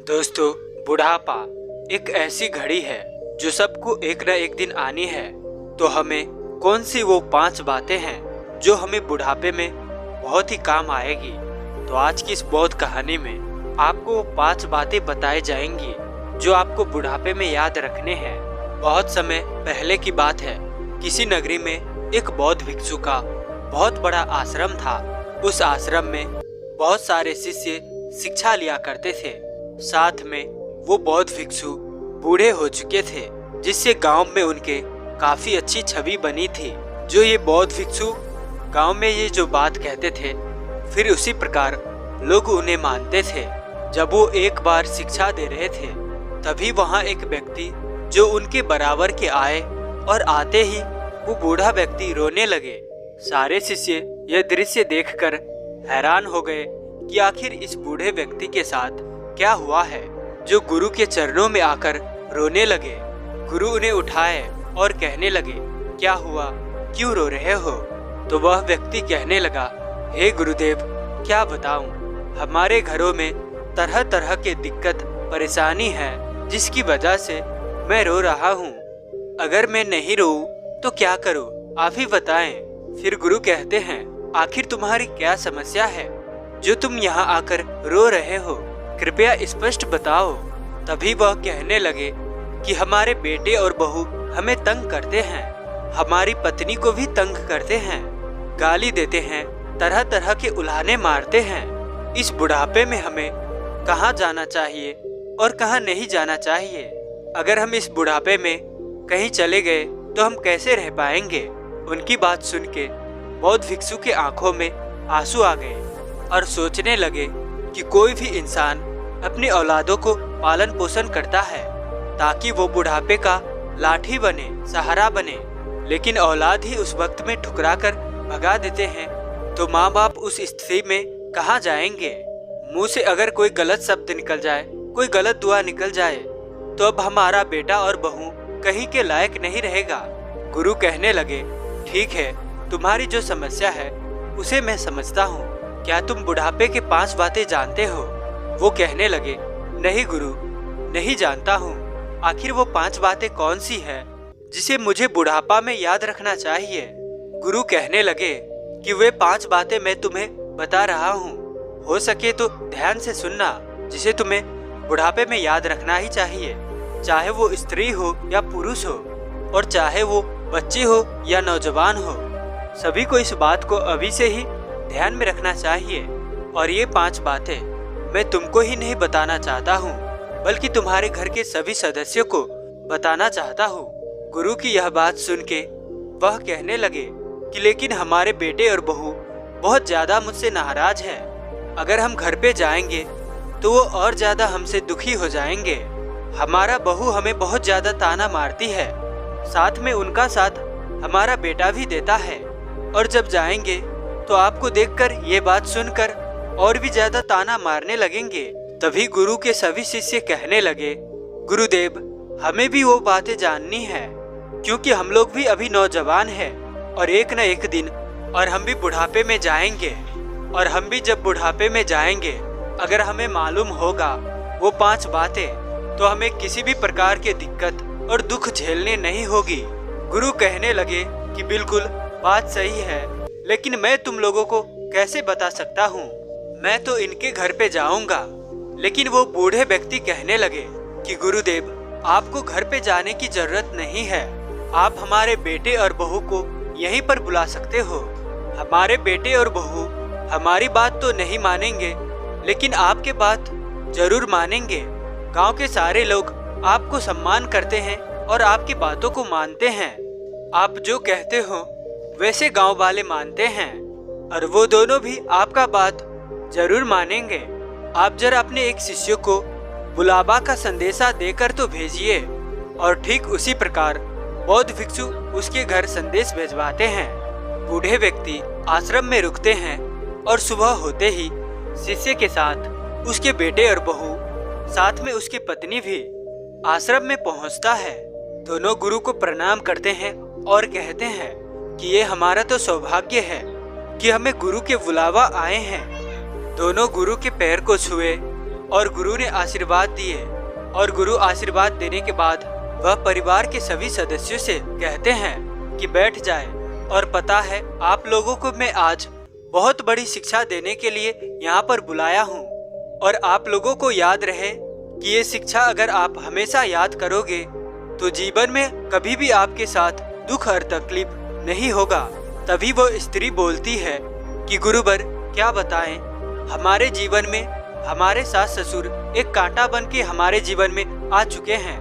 दोस्तों, बुढ़ापा एक ऐसी घड़ी है जो सबको एक न एक दिन आनी है। तो हमें कौन सी वो 5 बातें हैं जो हमें बुढ़ापे में बहुत ही काम आएगी। तो आज की इस बौद्ध कहानी में आपको वो 5 बातें बताई जाएंगी जो आपको बुढ़ापे में याद रखने हैं। बहुत समय पहले की बात है, किसी नगरी में एक बौद्ध भिक्षु का बहुत बड़ा आश्रम था। उस आश्रम में बहुत सारे शिष्य शिक्षा लिया करते थे। साथ में वो बौद्ध भिक्षु बूढ़े हो चुके थे, जिससे गांव में उनके काफी अच्छी छवि बनी थी। जो ये बौद्ध भिक्षु गांव में ये जो बात कहते थे, फिर उसी प्रकार लोग उन्हें मानते थे। जब वो एक बार शिक्षा दे रहे थे, तभी वहाँ एक व्यक्ति जो उनके बराबर के आए और आते ही वो बूढ़ा व्यक्ति रोने लगे। सारे शिष्य यह दृश्य देखकर हैरान हो गए कि आखिर इस बूढ़े व्यक्ति के साथ क्या हुआ है, जो गुरु के चरणों में आकर रोने लगे। गुरु उन्हें उठाए और कहने लगे, क्या हुआ, क्यों रो रहे हो? तो वह व्यक्ति कहने लगा, हे गुरुदेव, क्या बताऊं, हमारे घरों में तरह तरह के दिक्कत परेशानी है, जिसकी वजह से मैं रो रहा हूँ। अगर मैं नहीं रोऊं तो क्या करूँ, आप ही बताएं। फिर गुरु कहते हैं, आखिर तुम्हारी क्या समस्या है जो तुम यहाँ आकर रो रहे हो, कृपया स्पष्ट बताओ। तभी वह कहने लगे कि हमारे बेटे और बहू हमें तंग करते हैं, हमारी पत्नी को भी तंग करते हैं, गाली देते हैं, तरह तरह के उल्हाने मारते हैं। इस बुढ़ापे में हमें कहाँ जाना चाहिए और कहाँ नहीं जाना चाहिए। अगर हम इस बुढ़ापे में कहीं चले गए तो हम कैसे रह पाएंगे। उनकी बात सुन के बौद्ध भिक्षु के आंखों में आंसू आ गए और सोचने लगे कि कोई भी इंसान अपनी औलादों को पालन पोषण करता है ताकि वो बुढ़ापे का लाठी बने, सहारा बने, लेकिन औलाद ही उस वक्त में ठुकरा कर भगा देते हैं तो माँ बाप उस स्थिति में कहाँ जाएंगे। मुंह से अगर कोई गलत शब्द निकल जाए, कोई गलत दुआ निकल जाए, तो अब हमारा बेटा और बहू कहीं के लायक नहीं रहेगा। गुरु कहने लगे, ठीक है, तुम्हारी जो समस्या है उसे मैं समझता हूँ। क्या तुम बुढ़ापे के 5 बातें जानते हो? वो कहने लगे, नहीं गुरु, नहीं जानता हूँ। आखिर वो 5 बातें कौन सी है जिसे मुझे बुढ़ापा में याद रखना चाहिए? गुरु कहने लगे कि वे 5 बातें मैं तुम्हें बता रहा हूँ, हो सके तो ध्यान से सुनना, जिसे तुम्हें बुढ़ापे में याद रखना ही चाहिए, चाहे वो स्त्री हो या पुरुष हो, और चाहे वो बच्चे हो या नौजवान हो। सभी को इस बात को अभी से ही ध्यान में रखना चाहिए। और ये 5 बातें मैं तुमको ही नहीं बताना चाहता हूँ, बल्कि तुम्हारे घर के सभी सदस्यों को बताना चाहता हूँ। गुरु की यह बात सुन के वह कहने लगे कि लेकिन हमारे बेटे और बहू बहुत ज्यादा मुझसे नाराज हैं। अगर हम घर पे जाएंगे तो वो और ज्यादा हमसे दुखी हो जाएंगे। हमारा बहू हमें बहुत ज्यादा ताना मारती है, साथ में उनका साथ हमारा बेटा भी देता है, और जब जाएंगे तो आपको देखकर ये बात सुनकर और भी ज्यादा ताना मारने लगेंगे। तभी गुरु के सभी शिष्य कहने लगे, गुरुदेव, हमें भी वो बातें जाननी है, क्योंकि हम लोग भी अभी नौजवान हैं और एक न एक दिन और हम भी बुढ़ापे में जाएंगे। और हम भी जब बुढ़ापे में जाएंगे, अगर हमें मालूम होगा वो 5 बातें, तो हमें किसी भी प्रकार की दिक्कत और दुख झेलने नहीं होगी। गुरु कहने लगे कि बिल्कुल बात सही है, लेकिन मैं तुम लोगों को कैसे बता सकता हूँ, मैं तो इनके घर पे जाऊंगा। लेकिन वो बूढ़े व्यक्ति कहने लगे कि गुरुदेव, आपको घर पे जाने की जरूरत नहीं है, आप हमारे बेटे और बहू को यहीं पर बुला सकते हो। हमारे बेटे और बहू हमारी बात तो नहीं मानेंगे, लेकिन आपके बात जरूर मानेंगे। गांव के सारे लोग आपको सम्मान करते हैं और आपकी बातों को मानते हैं। आप जो कहते हो वैसे गांव वाले मानते हैं, और वो दोनों भी आपका बात जरूर मानेंगे। आप जरा अपने एक शिष्य को बुलावा का संदेशा देकर तो भेजिए। और ठीक उसी प्रकार बौद्ध भिक्षु उसके घर संदेश भेजवाते हैं। बूढ़े व्यक्ति आश्रम में रुकते हैं और सुबह होते ही शिष्य के साथ उसके बेटे और बहू, साथ में उसकी पत्नी भी आश्रम में पहुंचता है। दोनों गुरु को प्रणाम करते हैं और कहते हैं कि ये हमारा तो सौभाग्य है कि हमें गुरु के बुलावा आए हैं। दोनों गुरु के पैर को छुए और गुरु ने आशीर्वाद दिए। और गुरु आशीर्वाद देने के बाद वह परिवार के सभी सदस्यों से कहते हैं कि बैठ जाए। और पता है, आप लोगों को मैं आज बहुत बड़ी शिक्षा देने के लिए यहाँ पर बुलाया हूँ। और आप लोगों को याद रहे कि ये शिक्षा अगर आप हमेशा याद करोगे तो जीवन में कभी भी आपके साथ दुख और तकलीफ नहीं होगा। तभी वो स्त्री बोलती है कि गुरुवर, क्या बताएं, हमारे जीवन में हमारे सास ससुर एक कांटा बन के हमारे जीवन में आ चुके हैं।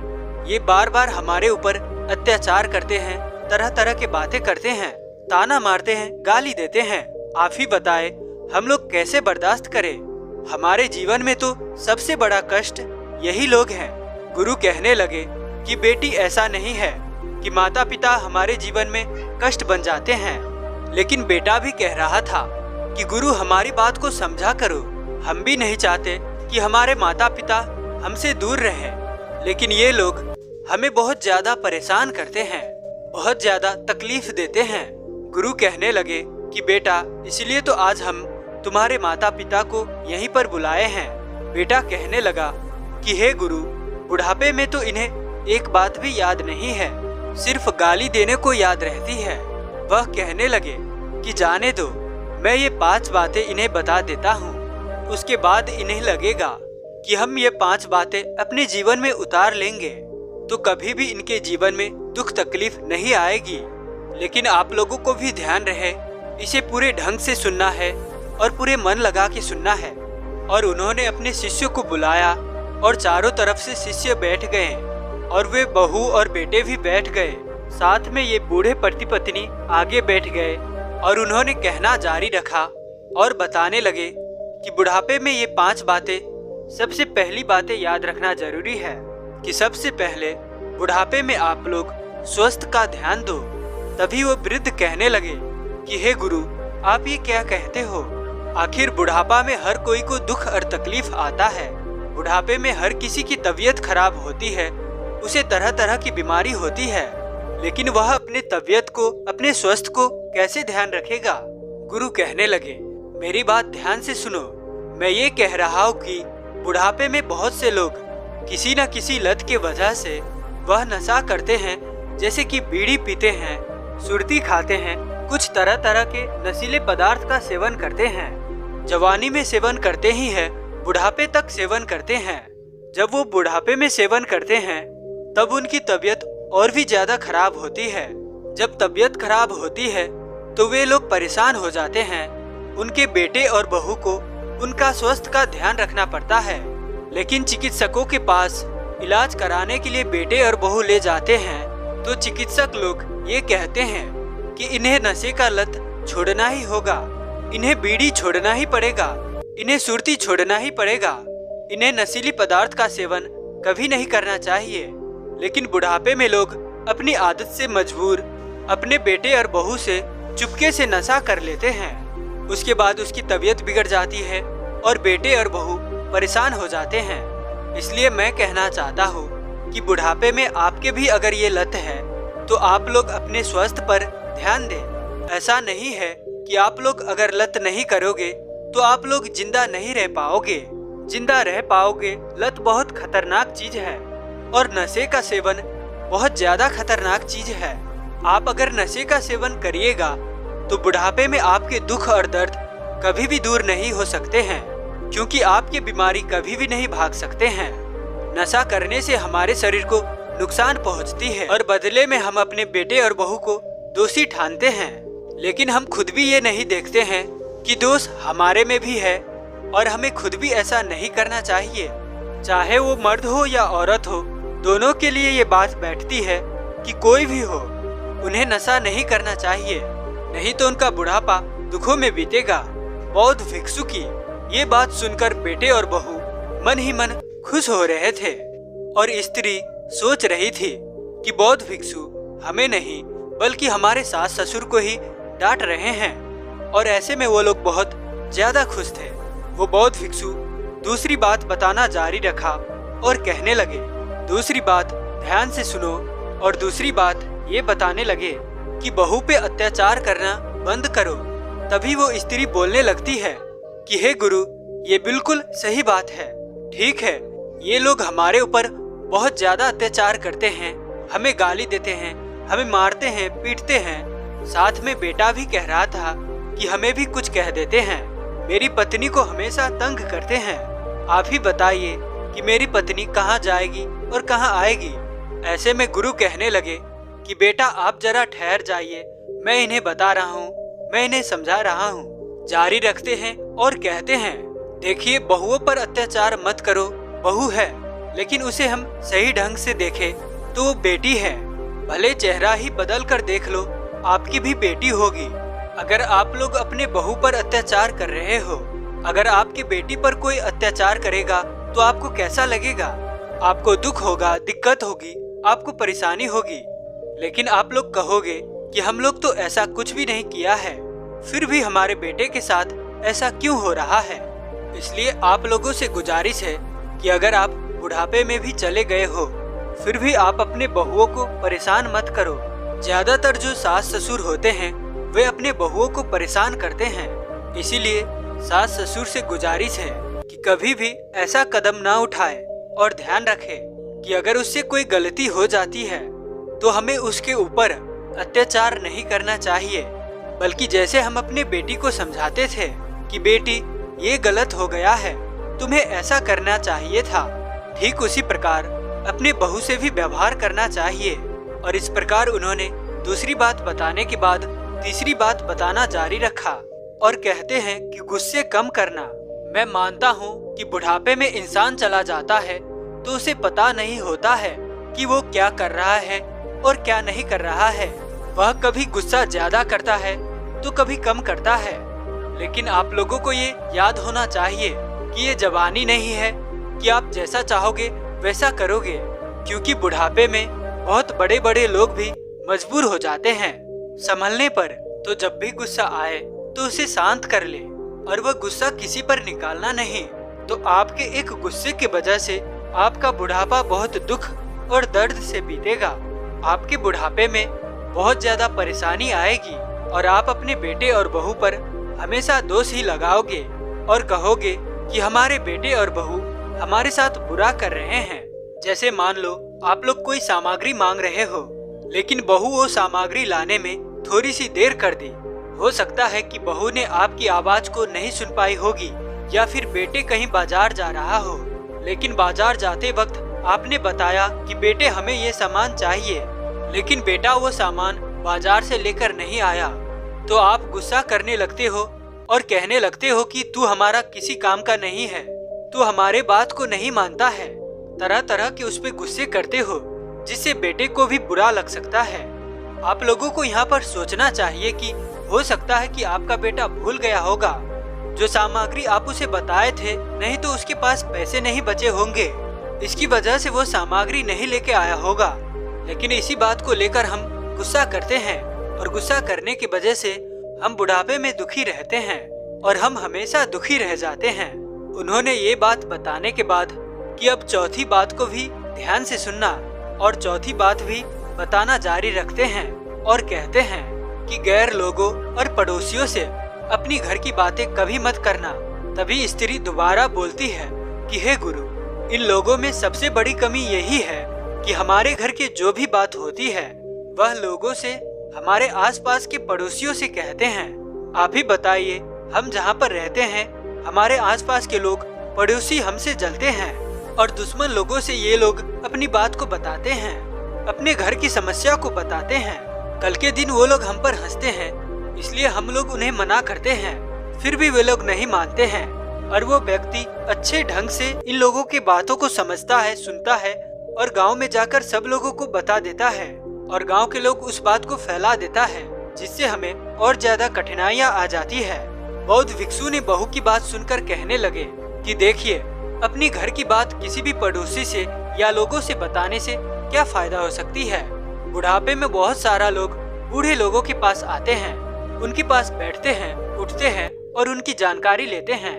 ये बार बार हमारे ऊपर अत्याचार करते हैं, तरह तरह के बातें करते हैं, ताना मारते हैं, गाली देते हैं। आप ही बताएं, हम लोग कैसे बर्दाश्त करें? हमारे जीवन में तो सबसे बड़ा कष्ट यही लोग हैं। गुरु कहने लगे कि बेटी, ऐसा नहीं है कि माता पिता हमारे जीवन में कष्ट बन जाते हैं। लेकिन बेटा भी कह रहा था कि गुरु, हमारी बात को समझा करो। हम भी नहीं चाहते कि हमारे माता पिता हमसे दूर रहें, लेकिन ये लोग हमें बहुत ज्यादा परेशान करते हैं, बहुत ज्यादा तकलीफ देते हैं। गुरु कहने लगे कि बेटा, इसलिए तो आज हम तुम्हारे माता पिता को यहीं पर बुलाए हैं। बेटा कहने लगा कि हे गुरु, बुढ़ापे में तो इन्हें एक बात भी याद नहीं है, सिर्फ गाली देने को याद रहती है। वह कहने लगे कि जाने दो, मैं ये 5 बातें इन्हें बता देता हूँ। उसके बाद इन्हें लगेगा कि हम ये 5 बातें अपने जीवन में उतार लेंगे तो कभी भी इनके जीवन में दुख तकलीफ नहीं आएगी। लेकिन आप लोगों को भी ध्यान रहे, इसे पूरे ढंग से सुनना है और पूरे मन लगा के सुनना है। और उन्होंने अपने शिष्यों को बुलाया और चारों तरफ से शिष्य बैठ गए और वे बहू और बेटे भी बैठ गए। साथ में ये बूढ़े पति पत्नी आगे बैठ गए और उन्होंने कहना जारी रखा और बताने लगे कि बुढ़ापे में ये 5 बातें, सबसे पहली बातें याद रखना जरूरी है कि सबसे पहले बुढ़ापे में आप लोग स्वास्थ्य का ध्यान दो। तभी वो वृद्ध कहने लगे कि हे गुरु, आप ये क्या कहते हो? आखिर बुढ़ापा में हर कोई को दुख और तकलीफ आता है। बुढ़ापे में हर किसी की तबीयत खराब होती है, उसे तरह तरह की बीमारी होती है, लेकिन वह अपने तबीयत को, अपने स्वास्थ्य को कैसे ध्यान रखेगा? गुरु कहने लगे, मेरी बात ध्यान से सुनो। मैं ये कह रहा हूँ कि बुढ़ापे में बहुत से लोग किसी न किसी लत के वजह से वह नशा करते हैं, जैसे कि बीड़ी पीते हैं, सुर्ती खाते हैं, कुछ तरह तरह के नशीले पदार्थ का सेवन करते हैं। जवानी में सेवन करते ही है, बुढ़ापे तक सेवन करते हैं। जब वो बुढ़ापे में सेवन करते हैं तब उनकी तबीयत और भी ज्यादा खराब होती है। जब तबीयत खराब होती है तो वे लोग परेशान हो जाते हैं। उनके बेटे और बहू को उनका स्वास्थ्य का ध्यान रखना पड़ता है, लेकिन चिकित्सकों के पास इलाज कराने के लिए बेटे और बहू ले जाते हैं तो चिकित्सक लोग ये कहते हैं कि इन्हें नशे का लत छोड़ना ही होगा, इन्हें बीड़ी छोड़ना ही पड़ेगा, इन्हें सुर्ती छोड़ना ही पड़ेगा, इन्हें नशीली पदार्थ का सेवन कभी नहीं करना चाहिए। लेकिन बुढ़ापे में लोग अपनी आदत से मजबूर अपने बेटे और बहू से चुपके से नशा कर लेते हैं। उसके बाद उसकी तबीयत बिगड़ जाती है और बेटे और बहू परेशान हो जाते हैं। इसलिए मैं कहना चाहता हूँ कि बुढ़ापे में आपके भी अगर ये लत है तो आप लोग अपने स्वास्थ्य पर ध्यान दें। ऐसा नहीं है कि आप लोग अगर लत नहीं करोगे तो आप लोग जिंदा नहीं रह पाओगे। जिंदा रह पाओगे। लत बहुत खतरनाक चीज है और नशे का सेवन बहुत ज्यादा खतरनाक चीज है। आप अगर नशे का सेवन करिएगा तो बुढ़ापे में आपके दुख और दर्द कभी भी दूर नहीं हो सकते हैं, क्योंकि आपकी बीमारी कभी भी नहीं भाग सकते हैं। नशा करने से हमारे शरीर को नुकसान पहुंचती है और बदले में हम अपने बेटे और बहू को दोषी ठानते हैं। लेकिन हम खुद भी ये नहीं देखते हैं कि दोष हमारे में भी है और हमें खुद भी ऐसा नहीं करना चाहिए। चाहे वो मर्द हो या औरत हो, दोनों के लिए ये बात बैठती है कि कोई भी हो, उन्हें नशा नहीं करना चाहिए, नहीं तो उनका बुढ़ापा दुखों में बीतेगा। बौद्ध भिक्षु की ये बात सुनकर बेटे और बहू मन ही मन खुश हो रहे थे और स्त्री सोच रही थी कि बौद्ध भिक्षु हमें नहीं बल्कि हमारे सास ससुर को ही डांट रहे हैं। और ऐसे में वो लोग बहुत ज्यादा खुश थे। वो बौद्ध भिक्षु दूसरी बात बताना जारी रखा और कहने लगे, दूसरी बात ध्यान से सुनो। और दूसरी बात ये बताने लगे कि बहू पे अत्याचार करना बंद करो। तभी वो स्त्री बोलने लगती है कि हे गुरु, ये बिल्कुल सही बात है। ठीक है, ये लोग हमारे ऊपर बहुत ज्यादा अत्याचार करते हैं, हमें गाली देते हैं, हमें मारते हैं, पीटते हैं। साथ में बेटा भी कह रहा था कि हमें भी कुछ कह देते हैं, मेरी पत्नी को हमेशा तंग करते हैं। आप ही बताइए कि मेरी पत्नी कहाँ जाएगी और कहाँ आएगी। ऐसे में गुरु कहने लगे कि बेटा आप जरा ठहर जाइए, मैं इन्हें बता रहा हूँ, मैं इन्हें समझा रहा हूँ। जारी रखते हैं और कहते हैं, देखिए बहुओं पर अत्याचार मत करो, बहू है लेकिन उसे हम सही ढंग से देखें तो वो बेटी है। भले चेहरा ही बदल कर देख लो, आपकी भी बेटी होगी। अगर आप लोग अपने बहू पर अत्याचार कर रहे हो, अगर आपकी बेटी पर कोई अत्याचार करेगा तो आपको कैसा लगेगा? आपको दुख होगा, दिक्कत होगी, आपको परेशानी होगी। लेकिन आप लोग कहोगे कि हम लोग तो ऐसा कुछ भी नहीं किया है, फिर भी हमारे बेटे के साथ ऐसा क्यों हो रहा है? इसलिए आप लोगों से गुजारिश है कि अगर आप बुढ़ापे में भी चले गए हो, फिर भी आप अपने बहुओं को परेशान मत करो। ज्यादातर जो सास ससुर होते हैं वे अपने बहुओं को परेशान करते हैं। इसीलिए सास ससुर से गुजारिश है कि कभी भी ऐसा कदम ना उठाए और ध्यान रखे कि अगर उससे कोई गलती हो जाती है तो हमें उसके ऊपर अत्याचार नहीं करना चाहिए, बल्कि जैसे हम अपने बेटी को समझाते थे कि बेटी ये गलत हो गया है, तुम्हें ऐसा करना चाहिए था, ठीक उसी प्रकार अपने बहू से भी व्यवहार करना चाहिए। और इस प्रकार उन्होंने दूसरी बात बताने के बाद तीसरी बात बताना जारी रखा और कहते हैं कि गुस्से कम करना। मैं मानता हूँ कि बुढ़ापे में इंसान चला जाता है तो उसे पता नहीं होता है कि वो क्या कर रहा है और क्या नहीं कर रहा है। वह कभी गुस्सा ज्यादा करता है तो कभी कम करता है। लेकिन आप लोगों को ये याद होना चाहिए कि ये जवानी नहीं है कि आप जैसा चाहोगे वैसा करोगे, क्योंकि बुढ़ापे में बहुत बड़े बड़े लोग भी मजबूर हो जाते हैं संभलने पर। तो जब भी गुस्सा आए तो उसे शांत कर ले और वह गुस्सा किसी पर निकालना नहीं। तो आपके एक गुस्से की वजह से आपका बुढ़ापा बहुत दुख और दर्द से बीतेगा। आपके बुढ़ापे में बहुत ज्यादा परेशानी आएगी और आप अपने बेटे और बहू पर हमेशा दोष ही लगाओगे और कहोगे कि हमारे बेटे और बहू हमारे साथ बुरा कर रहे हैं। जैसे मान लो आप लोग कोई सामग्री मांग रहे हो, लेकिन बहू वो सामग्री लाने में थोड़ी सी देर कर दी। हो सकता है कि बहू ने आपकी आवाज को नहीं सुन पाई होगी, या फिर बेटे कहीं बाजार जा रहा हो, लेकिन बाजार जाते वक्त आपने बताया कि बेटे हमें ये सामान चाहिए, लेकिन बेटा वो सामान बाजार से लेकर नहीं आया। तो आप गुस्सा करने लगते हो और कहने लगते हो कि तू हमारा किसी काम का नहीं है, तू हमारे बात को नहीं मानता है। तरह तरह के उस पे गुस्से करते हो, जिससे बेटे को भी बुरा लग सकता है। आप लोगों को यहाँ पर सोचना चाहिए कि हो सकता है कि आपका बेटा भूल गया होगा जो सामग्री आप उसे बताए थे, नहीं तो उसके पास पैसे नहीं बचे होंगे, इसकी वजह से वो सामग्री नहीं लेके आया होगा। लेकिन इसी बात को लेकर हम गुस्सा करते हैं और गुस्सा करने की वजह से हम बुढ़ापे में दुखी रहते हैं और हम हमेशा दुखी रह जाते हैं। उन्होंने ये बात बताने के बाद कि अब चौथी बात को भी ध्यान से सुनना और चौथी बात भी बताना जारी रखते हैं और कहते हैं कि गैर लोगों और पड़ोसियों से अपनी घर की बातें कभी मत करना। तभी स्त्री दोबारा बोलती है कि हे गुरु, इन लोगों में सबसे बड़ी कमी यही है कि हमारे घर की जो भी बात होती है वह लोगों से, हमारे आसपास के पड़ोसियों से कहते हैं। आप ही बताइए, हम जहाँ पर रहते हैं हमारे आसपास के लोग पड़ोसी हमसे जलते हैं और दुश्मन लोगों से ये लोग अपनी बात को बताते हैं, अपने घर की समस्या को बताते हैं। कल के दिन वो लोग हम पर हंसते हैं, इसलिए हम लोग उन्हें मना करते हैं, फिर भी वे लोग नहीं मानते हैं। और वो व्यक्ति अच्छे ढंग से इन लोगों की बातों को समझता है, सुनता है और गांव में जाकर सब लोगों को बता देता है और गांव के लोग उस बात को फैला देता है, जिससे हमें और ज्यादा कठिनाइयां आ जाती है। बौद्ध भिक्षु ने बहू की बात सुनकर कहने लगे कि देखिए, अपनी घर की बात किसी भी पड़ोसी से या लोगों से बताने से क्या फायदा हो सकती है। बुढ़ापे में बहुत सारा लोग बूढ़े लोगों के पास आते हैं, उनके पास बैठते हैं, उठते हैं और उनकी जानकारी लेते हैं।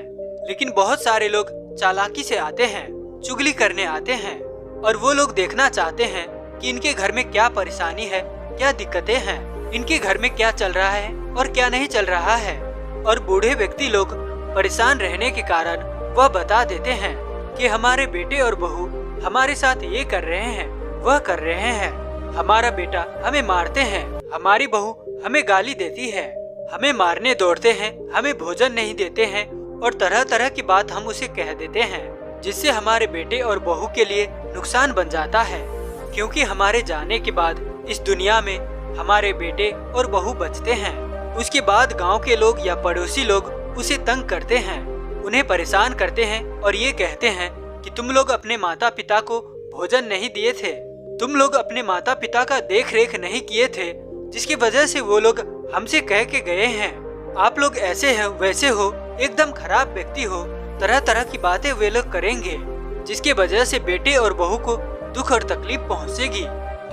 लेकिन बहुत सारे लोग चालाकी से आते हैं, चुगली करने आते हैं और वो लोग देखना चाहते हैं कि इनके घर में क्या परेशानी है, क्या दिक्कतें हैं, इनके घर में क्या चल रहा है और क्या नहीं चल रहा है। और बूढ़े व्यक्ति लोग परेशान रहने के कारण वह बता देते हैं कि हमारे बेटे और बहू हमारे साथ ये कर रहे हैं, वह कर रहे हैं। हमारा बेटा हमें मारते हैं, हमारी बहू हमें गाली देती है, हमें मारने दौड़ते हैं, हमें भोजन नहीं देते हैं और तरह तरह की बात हम उसे कह देते हैं, जिससे हमारे बेटे और बहू के लिए नुकसान बन जाता है। क्योंकि हमारे जाने के बाद इस दुनिया में हमारे बेटे और बहू बचते हैं। उसके बाद गांव के लोग या पड़ोसी लोग उसे तंग करते हैं, उन्हें परेशान करते हैं और ये कहते हैं कि तुम लोग अपने माता पिता को भोजन नहीं दिए थे, तुम लोग अपने माता पिता का देख रेख नहीं किए थे, जिसकी वजह से वो लोग हमसे कह के गए हैं आप लोग ऐसे हैं वैसे हो, एकदम खराब व्यक्ति हो। तरह तरह की बातें वे लोग करेंगे, जिसके वजह से बेटे और बहू को दुख और तकलीफ पहुंचेगी।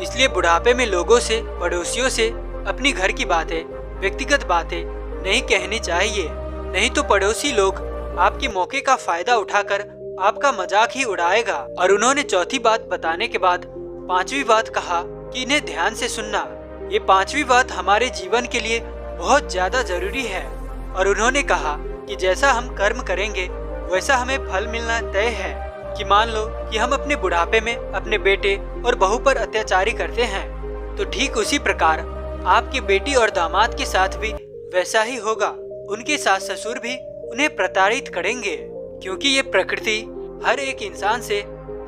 इसलिए बुढ़ापे में लोगों से, पड़ोसियों से अपनी घर की बातें, व्यक्तिगत बातें नहीं कहनी चाहिए, नहीं तो पड़ोसी लोग आपके मौके का फायदा उठाकर आपका मजाक ही उड़ाएगा। और उन्होंने चौथी बात बताने के बाद पांचवी बात कहा कि इन्हें ध्यान से सुनना। ये पांचवी बात हमारे जीवन के लिए बहुत ज्यादा जरूरी है। और उन्होंने कहा कि जैसा हम कर्म करेंगे वैसा हमें फल मिलना तय है। कि मान लो कि हम अपने बुढ़ापे में अपने बेटे और बहू पर अत्याचारी करते हैं, तो ठीक उसी प्रकार आपकी बेटी और दामाद के साथ भी वैसा ही होगा। उनके सास ससुर भी उन्हें प्रताड़ित करेंगे, क्योंकि ये प्रकृति हर एक इंसान से,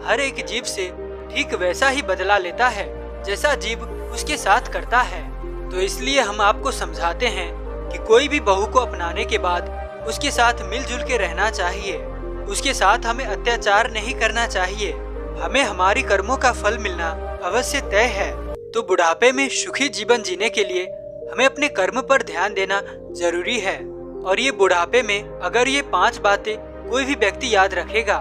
हर एक जीव से ठीक वैसा ही बदला लेता है जैसा जीव उसके साथ करता है। तो इसलिए हम आपको समझाते हैं कि कोई भी बहू को अपनाने के बाद उसके साथ मिलजुल के रहना चाहिए, उसके साथ हमें अत्याचार नहीं करना चाहिए। हमें हमारी कर्मों का फल मिलना अवश्य तय है। तो बुढ़ापे में सुखी जीवन जीने के लिए हमें अपने कर्म पर ध्यान देना जरूरी है। और ये बुढ़ापे में अगर ये 5 बातें कोई भी व्यक्ति याद रखेगा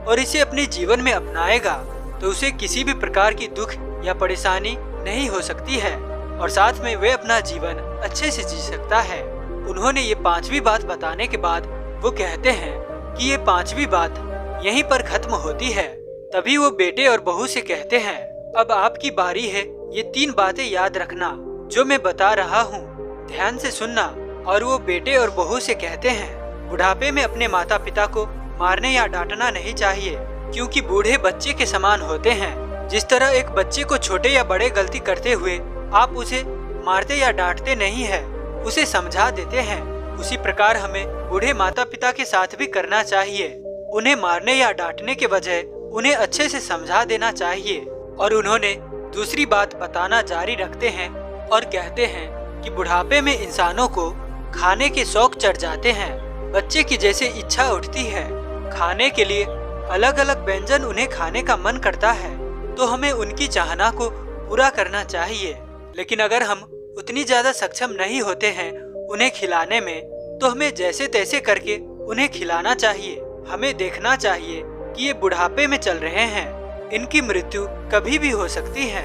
और इसे अपने जीवन में अपनाएगा, तो उसे किसी भी प्रकार की दुख या परेशानी नहीं हो सकती है और साथ में वे अपना जीवन अच्छे से जी सकता है। उन्होंने ये 5वीं बात बताने के बाद वो कहते हैं कि ये 5वीं बात यहीं पर खत्म होती है। तभी वो बेटे और बहू से कहते हैं, अब आपकी बारी है, ये 3 बातें याद रखना जो मैं बता रहा हूँ, ध्यान से सुनना। और वो बेटे और बहू से कहते हैं, बुढ़ापे में अपने माता पिता को मारने या डांटना नहीं चाहिए, क्योंकि बूढ़े बच्चे के समान होते हैं। जिस तरह एक बच्चे को छोटे या बड़े गलती करते हुए आप उसे मारते या डांटते नहीं है, उसे समझा देते हैं, उसी प्रकार हमें बूढ़े माता पिता के साथ भी करना चाहिए। उन्हें मारने या डांटने के बजाय उन्हें अच्छे से समझा देना चाहिए। और उन्होंने दूसरी बात बताना जारी रखते हैं और कहते हैं कि बुढ़ापे में इंसानों को खाने के शौक चढ़ जाते हैं। बच्चे की जैसे इच्छा उठती है खाने के लिए, अलग अलग व्यंजन उन्हें खाने का मन करता है, तो हमें उनकी चाहना को पूरा करना चाहिए। लेकिन अगर हम उतनी ज्यादा सक्षम नहीं होते हैं उन्हें खिलाने में, तो हमें जैसे तैसे करके उन्हें खिलाना चाहिए। हमें देखना चाहिए कि ये बुढ़ापे में चल रहे हैं, इनकी मृत्यु कभी भी हो सकती है,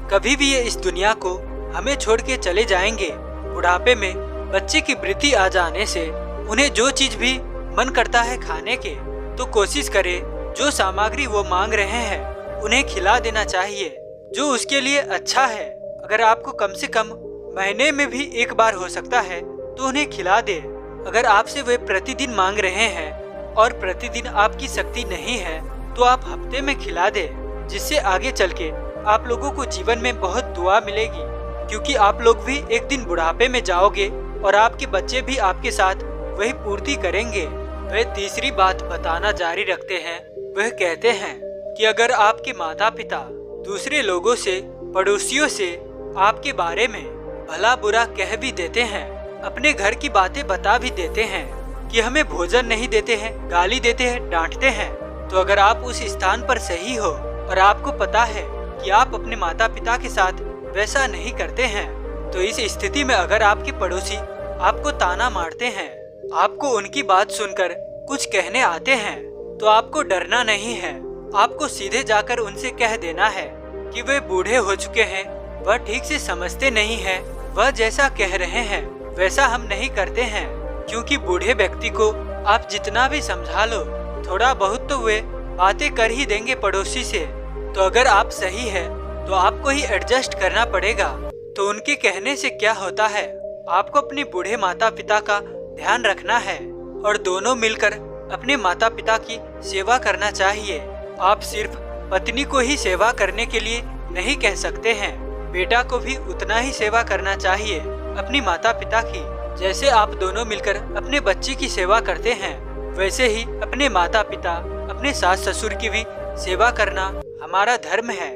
कभी भी ये इस दुनिया को हमें छोड़ के चले जाएंगे। बुढ़ापे में बच्चे की वृद्धि आ जाने से उन्हें जो चीज भी मन करता है खाने के, तो कोशिश करे जो सामग्री वो मांग रहे हैं उन्हें खिला देना चाहिए, जो उसके लिए अच्छा है। अगर आपको कम से कम महीने में भी एक बार हो सकता है तो उन्हें खिला दे। अगर आपसे वे प्रतिदिन मांग रहे हैं और प्रतिदिन आपकी शक्ति नहीं है, तो आप हफ्ते में खिला दे, जिससे आगे चल के आप लोगों को जीवन में बहुत दुआ मिलेगी। क्योंकि आप लोग भी एक दिन बुढ़ापे में जाओगे और आपके बच्चे भी आपके साथ वही पूर्ति करेंगे। वे तीसरी बात बताना जारी रखते हैं। वह कहते हैं कि अगर आपके माता पिता दूसरे लोगों से, पड़ोसियों से आपके बारे में भला बुरा कह भी देते हैं, अपने घर की बातें बता भी देते हैं कि हमें भोजन नहीं देते हैं, गाली देते हैं, डांटते हैं, तो अगर आप उस स्थान पर सही हो और आपको पता है कि आप अपने माता पिता के साथ वैसा नहीं करते हैं, तो इस स्थिति में अगर आपके पड़ोसी आपको ताना मारते हैं, आपको उनकी बात सुनकर कुछ कहने आते हैं, तो आपको डरना नहीं है। आपको सीधे जाकर उनसे कह देना है कि वे बूढ़े हो चुके हैं, वह ठीक से समझते नहीं है, वह जैसा कह रहे हैं वैसा हम नहीं करते हैं। क्योंकि बूढ़े व्यक्ति को आप जितना भी समझा लो, थोड़ा बहुत तो वे बातें कर ही देंगे पड़ोसी से। तो अगर आप सही है तो आपको ही एडजस्ट करना पड़ेगा। तो उनके कहने से क्या होता है, आपको अपने बूढ़े माता पिता का ध्यान रखना है और दोनों मिलकर अपने माता पिता की सेवा करना चाहिए। आप सिर्फ पत्नी को ही सेवा करने के लिए नहीं कह सकते हैं, बेटा को भी उतना ही सेवा करना चाहिए अपनी माता पिता की। जैसे आप दोनों मिलकर अपने बच्चे की सेवा करते हैं, वैसे ही अपने माता पिता, अपने सास ससुर की भी सेवा करना हमारा धर्म है।